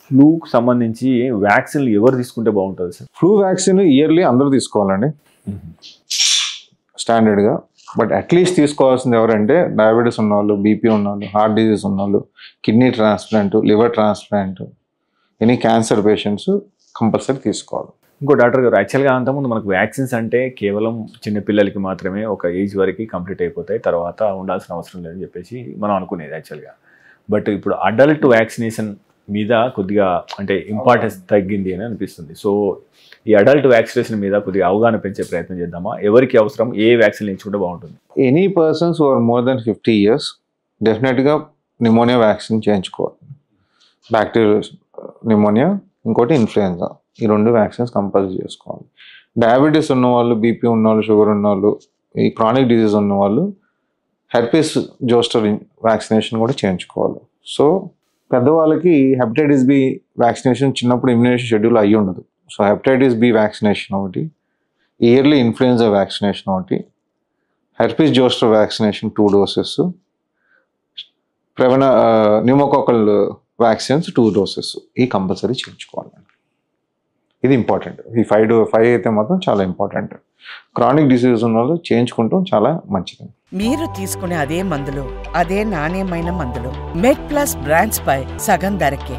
ఫ్లూకి సంబంధించి వ్యాక్సిన్లు ఎవరు తీసుకుంటే బాగుంటుంది సార్? ఫ్లూ వ్యాక్సిన్ ఇయర్లీ అందరూ తీసుకోవాలండి స్టాండర్డ్గా. బట్ అట్లీస్ట్ తీసుకోవాల్సింది ఎవరంటే డయాబెటీస్ ఉన్నవాళ్ళు, బీపీ ఉన్నవాళ్ళు, హార్ట్ డిజీజ్ ఉన్నవాళ్ళు, kidney transplant, liver transplant, any cancer patients compulsory తీసుకోవాలి. ఇంకో డాక్టర్ గారు, యాక్చువల్గా అంతకుముందు మనకు వ్యాక్సిన్స్ అంటే కేవలం చిన్నపిల్లలకి మాత్రమే ఒక ఏజ్ వరకు కంప్లీట్ అయిపోతాయి, తర్వాత ఉండాల్సిన అవసరం లేదని చెప్పేసి మనం అనుకునేది యాక్చువల్గా. బట్ ఇప్పుడు అడల్ట్ వ్యాక్సినేషన్ మీద కొద్దిగా అంటే ఇంపార్టెన్స్ తగ్గింది అని అనిపిస్తుంది. సో ఈ అడల్ట్ వ్యాక్సినేషన్ మీద కొద్దిగా అవగాహన పెంచే ప్రయత్నం చేద్దామా? ఎవరికి అవసరం, ఏ వ్యాక్సిన్ ఎంచుకుంటే బాగుంటుంది? Any persons who are more than 50 years డెఫినెట్గా నిమోనియా వ్యాక్సిన్ చేయించుకోవాలి. బ్యాక్టీరియల్ నిమోనియా, ఇంకోటి ఇన్ఫ్లుయెన్జా, ఈ 2 వ్యాక్సిన్స్ కంపల్సరీ చేసుకోవాలి. డయాబెటీస్ ఉన్నవాళ్ళు, బీపీ ఉన్నవాళ్ళు, షుగర్ ఉన్నవాళ్ళు, ఈ క్రానిక్ డిజీజ్ ఉన్నవాళ్ళు హెర్పిస్ జోస్టర్ వ్యాక్సినేషన్ కూడా చేయించుకోవాలి. సో పెద్దవాళ్ళకి హెపటైటిస్ బి వ్యాక్సినేషన్ చిన్నప్పుడు ఇమ్యునేషన్ షెడ్యూల్ అయ్యి ఉండదు. సో హెపటైటిస్ బి వ్యాక్సినేషన్ ఒకటి, ఇయర్లీ ఇన్ఫ్లుయెన్జా వ్యాక్సినేషన్ ఒకటి, herpes zoster vaccination 2 doses, pneumococcal vaccines 2 doses ఈ కంపల్సరీ చేయించుకోవాలి. ఇది ఇంపార్టెంట్. ఈ 5 అయితే మాత్రం చాలా ఇంపార్టెంట్. క్రానిక్ డిసీజ్ ఉన్న వాళ్ళు చేయించుకుంటాం చాలా మంచిది. మీరు తీసుకునే అదే మందులు, అదే నాణ్యమైన మందులు మెడ్ ప్లస్ బ్రాండ్స్ పై సగం ధరకే.